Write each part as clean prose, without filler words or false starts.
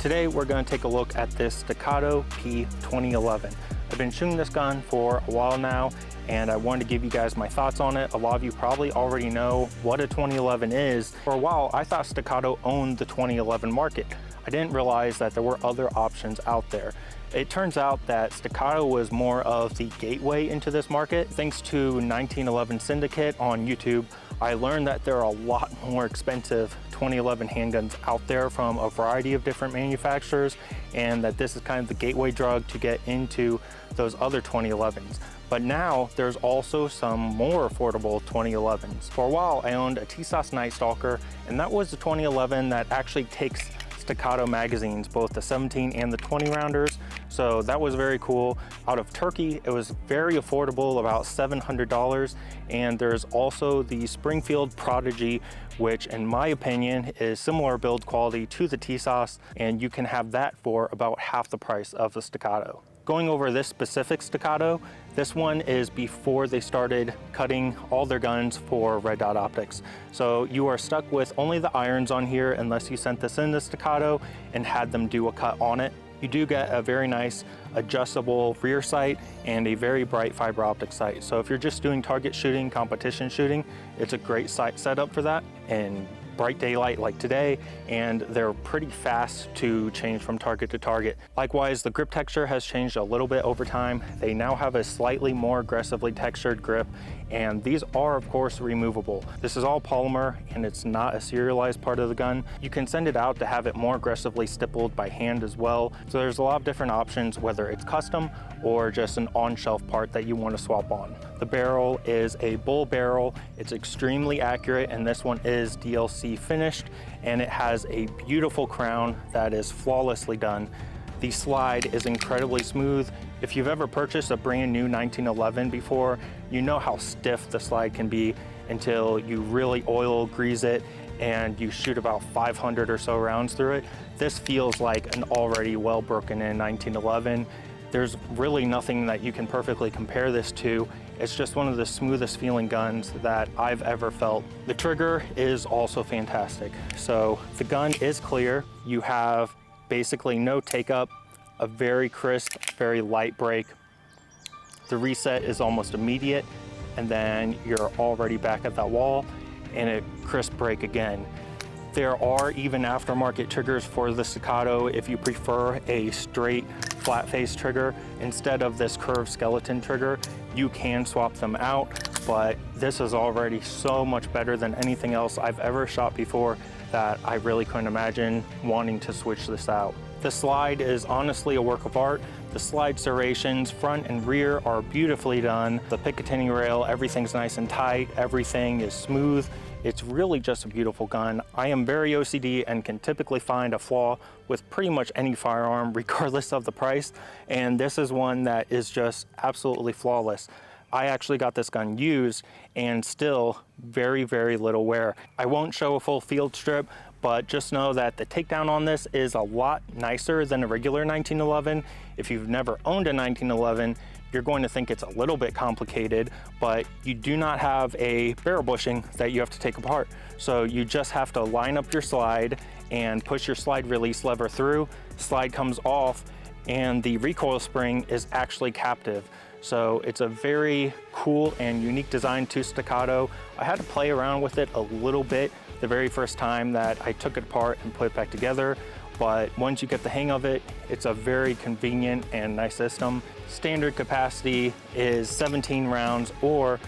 Today we're going to take a look at this Staccato P 2011. I've been shooting this gun for a while now and I wanted to give you guys my thoughts on it. A lot of you probably already know what a 2011 is. For a while I thought Staccato owned the 2011 market. I didn't realize that there were other options out there. It turns out that Staccato was more of the gateway into this market. Thanks to 1911 Syndicate on YouTube, I learned that there are a lot more expensive 2011 handguns out there from a variety of different manufacturers, and that this is kind of the gateway drug to get into those other 2011s. But now there's also some more affordable 2011s. For a while I owned a TSOS Night Stalker, and that was the 2011 that actually takes Staccato magazines, both the 17 and the 20 rounders. So that was very cool. Out of Turkey, it was very affordable, about $700. And there's also the Springfield Prodigy, which in my opinion is similar build quality to the TSOS, and you can have that for about half the price of the Staccato. Going over this specific Staccato, this one is before they started cutting all their guns for red dot optics. So you are stuck with only the irons on here unless you sent this in the Staccato and had them do a cut on it. You do get a very nice adjustable rear sight and a very bright fiber optic sight. So if you're just doing target shooting, competition shooting, it's a great sight setup for that. And bright daylight like today, and they're pretty fast to change from target to target. Likewise, the grip texture has changed a little bit over time. They now have a slightly more aggressively textured grip, and these are of course removable. This is all polymer and it's not a serialized part of the gun. You can send it out to have it more aggressively stippled by hand as well. So there's a lot of different options, whether it's custom or just an on-shelf part that you want to swap on. The barrel is a bull barrel. It's extremely accurate, and this one is DLC finished, and it has a beautiful crown that is flawlessly done. The slide is incredibly smooth. If you've ever purchased a brand new 1911 before, you know how stiff the slide can be until you really oil grease it and you shoot about 500 or so rounds through it. This feels like an already well broken in 1911. There's really nothing that you can perfectly compare this to. It's just one of the smoothest feeling guns that I've ever felt. The trigger is also fantastic. So the gun is clear. You have basically no take up, a very crisp, very light break. The reset is almost immediate, and then you're already back at that wall and a crisp break again. There are even aftermarket triggers for the Staccato if you prefer a straight flat face trigger instead of this curved skeleton trigger. You can swap them out, but this is already so much better than anything else I've ever shot before that I really couldn't imagine wanting to switch this out. The slide is honestly a work of art. The slide serrations, front and rear, are beautifully done. The Picatinny rail, everything's nice and tight, everything is smooth. It's really just a beautiful gun. I am very OCD and can typically find a flaw with pretty much any firearm regardless of the price, and this is one that is just absolutely flawless. I actually got this gun used and still very, very little wear. I won't show a full field strip, but just know that the takedown on this is a lot nicer than a regular 1911. If you've never owned a 1911, you're going to think it's a little bit complicated, but you do not have a barrel bushing that you have to take apart. So you just have to line up your slide and push your slide release lever through, slide comes off, and the recoil spring is actually captive. So it's a very cool and unique design to Staccato. I had to play around with it a little bit the very first time that I took it apart and put it back together, but once you get the hang of it, it's a very convenient and nice system. Standard capacity is 17 rounds or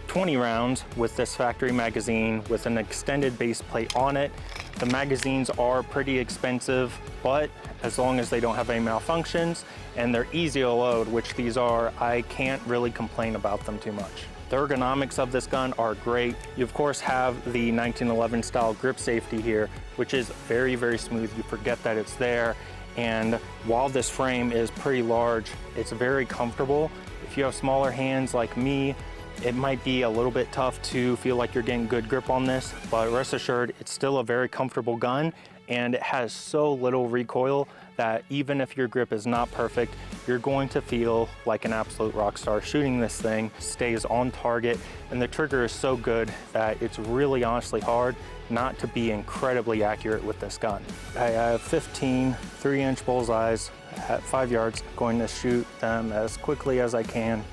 20 rounds with this factory magazine with an extended base plate on it. The magazines are pretty expensive, but as long as they don't have any malfunctions and they're easy to load, which these are, I can't really complain about them too much. The ergonomics of this gun are great. You of course have the 1911 style grip safety here, which is very, very smooth. You forget that it's there. And while this frame is pretty large, it's very comfortable. If you have smaller hands like me, it might be a little bit tough to feel like you're getting good grip on this, but rest assured, it's still a very comfortable gun, and it has so little recoil that even if your grip is not perfect, you're going to feel like an absolute rock star shooting this thing. Stays on target, and the trigger is so good that it's really honestly hard not to be incredibly accurate with this gun. I have 15 3-inch bullseyes at 5 yards, going to shoot them as quickly as I can.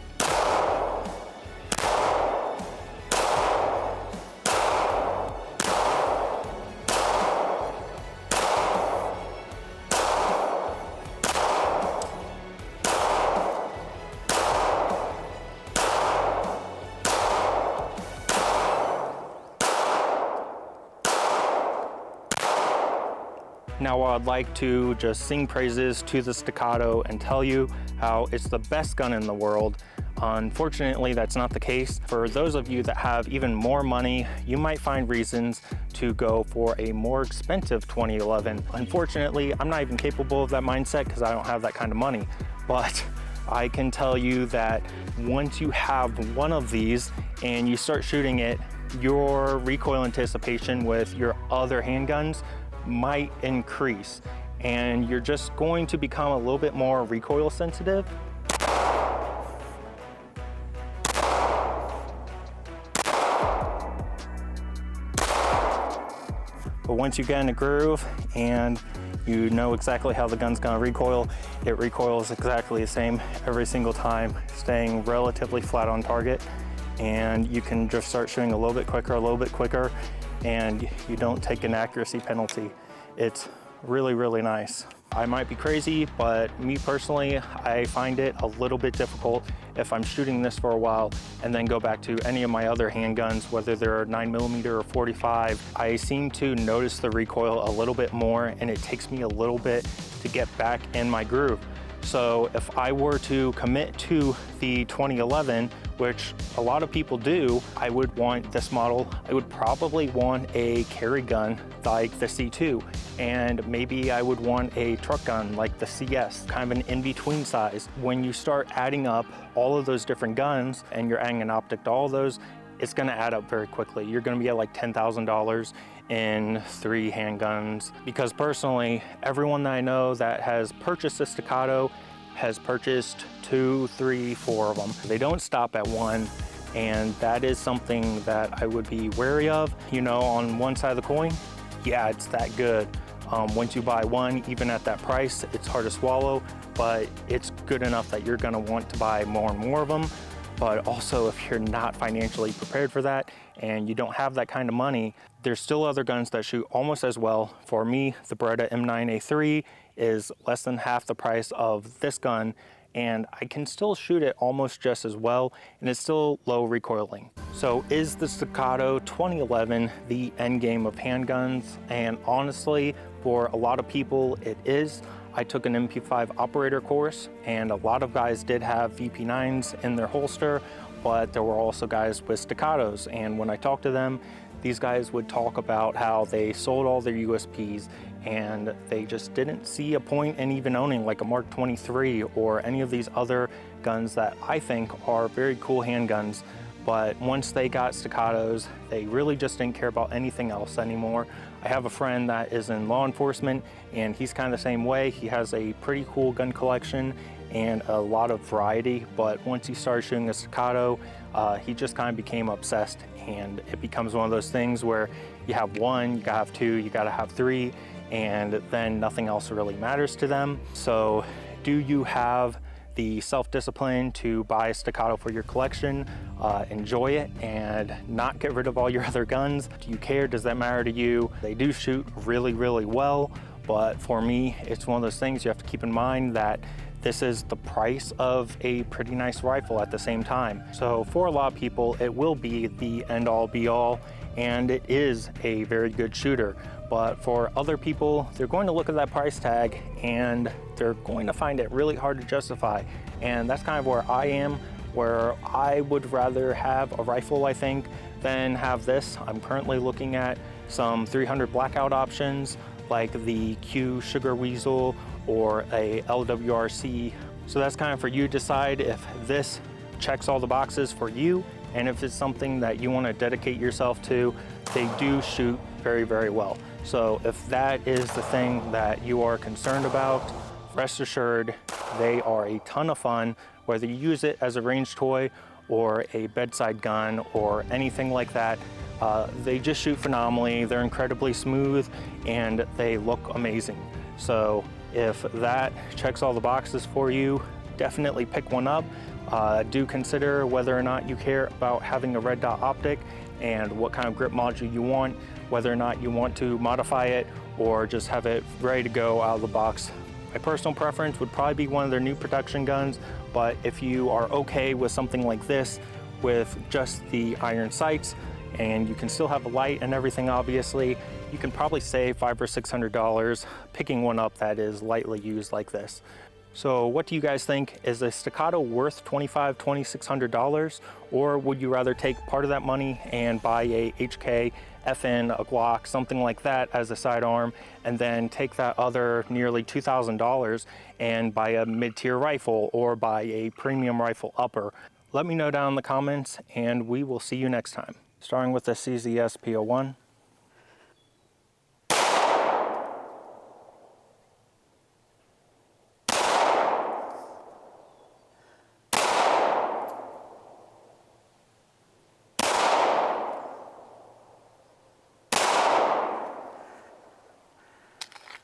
Now I'd like to just sing praises to the Staccato and tell you how it's the best gun in the world. Unfortunately, that's not the case. For those of you that have even more money, you might find reasons to go for a more expensive 2011. Unfortunately, I'm not even capable of that mindset because I don't have that kind of money. But I can tell you that once you have one of these and you start shooting it, your recoil anticipation with your other handguns might increase, and you're just going to become a little bit more recoil sensitive. But once you get in a groove and you know exactly how the gun's gonna recoil, it recoils exactly the same every single time, staying relatively flat on target, and you can just start shooting a little bit quicker, and you don't take an accuracy penalty. It's really, really nice. I might be crazy, but me personally, I find it a little bit difficult if I'm shooting this for a while and then go back to any of my other handguns, whether they're 9mm or 45. I seem to notice the recoil a little bit more, and it takes me a little bit to get back in my groove. So if I were to commit to the 2011, which a lot of people do, I would want this model. I would probably want a carry gun like the C2, and maybe I would want a truck gun like the CS, kind of an in-between size. When you start adding up all of those different guns and you're adding an optic to all those, it's gonna add up very quickly. You're gonna be at like $10,000 in 3 handguns. Because personally, everyone that I know that has purchased a Staccato has purchased 2, 3, 4 of them. They don't stop at one, and that is something that I would be wary of. You know, on one side of the coin, yeah, it's that good. Once you buy one, even at that price, it's hard to swallow, but it's good enough that you're gonna want to buy more and more of them. But also, if you're not financially prepared for that and you don't have that kind of money, there's still other guns that shoot almost as well. For me, the Beretta M9A3 is less than half the price of this gun, and I can still shoot it almost just as well, and it's still low recoiling. So is the Staccato 2011 the end game of handguns? And honestly, for a lot of people, it is. I took an MP5 operator course, and a lot of guys did have VP9s in their holster, but there were also guys with Staccatos. And when I talked to them, these guys would talk about how they sold all their USPs and they just didn't see a point in even owning like a Mark 23 or any of these other guns that I think are very cool handguns. But once they got Staccatos, they really just didn't care about anything else anymore. I have a friend that is in law enforcement, and he's kind of the same way. He has a pretty cool gun collection and a lot of variety, but once he started shooting a Staccato, he just kind of became obsessed, and it becomes one of those things where you have one, you gotta have two, you gotta have three, and then nothing else really matters to them. So do you have the self-discipline to buy a Staccato for your collection, enjoy it, and not get rid of all your other guns? Do you care? Does that matter to you? They do shoot really, really well, but for me, it's one of those things you have to keep in mind that this is the price of a pretty nice rifle at the same time. So for a lot of people, it will be the end-all be-all, and it is a very good shooter. But for other people, they're going to look at that price tag and they're going to find it really hard to justify. And that's kind of where I am, where I would rather have a rifle, I think, than have this. I'm currently looking at some 300 blackout options like the Q Sugar Weasel or a LWRC. So that's kind of for you to decide if this checks all the boxes for you, and if it's something that you want to dedicate yourself to they do shoot very, very well. So if that is the thing that you are concerned about, rest assured, they are a ton of fun, whether you use it as a range toy or a bedside gun or anything like that. They just shoot phenomenally. They're incredibly smooth and they look amazing. So if that checks all the boxes for you, definitely pick one up. Do consider whether or not you care about having a red dot optic and what kind of grip module you want, whether or not you want to modify it or just have it ready to go out of the box. My personal preference would probably be one of their new production guns, but if you are okay with something like this with just the iron sights and you can still have a light and everything, obviously, you can probably save $500 or $600 picking one up that is lightly used like this. So what do you guys think? Is a Staccato worth $2,500, $2,600? Or would you rather take part of that money and buy a HK, FN, a Glock, something like that as a sidearm, and then take that other nearly $2,000 and buy a mid-tier rifle or buy a premium rifle upper? Let me know down in the comments and we will see you next time. Starting with the CZS P01.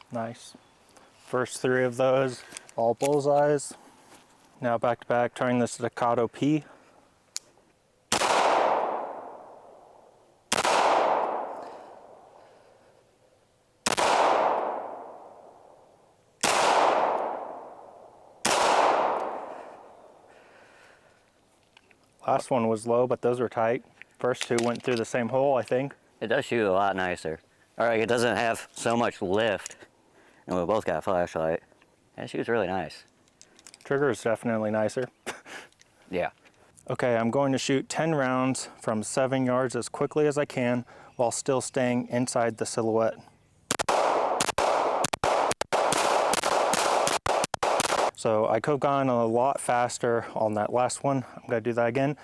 Nice. First three of those, all bullseyes. Now back to back, trying the Staccato P. Last one was low, but those were tight. First two went through the same hole, I think. It does shoot a lot nicer. Alright, it doesn't have so much lift. And we both got a flashlight. And it shoots really nice. Trigger is definitely nicer. Yeah. Okay, I'm going to shoot 10 rounds from 7 yards as quickly as I can while still staying inside the silhouette. So I could have gone a lot faster on that last one. I'm gonna do that again.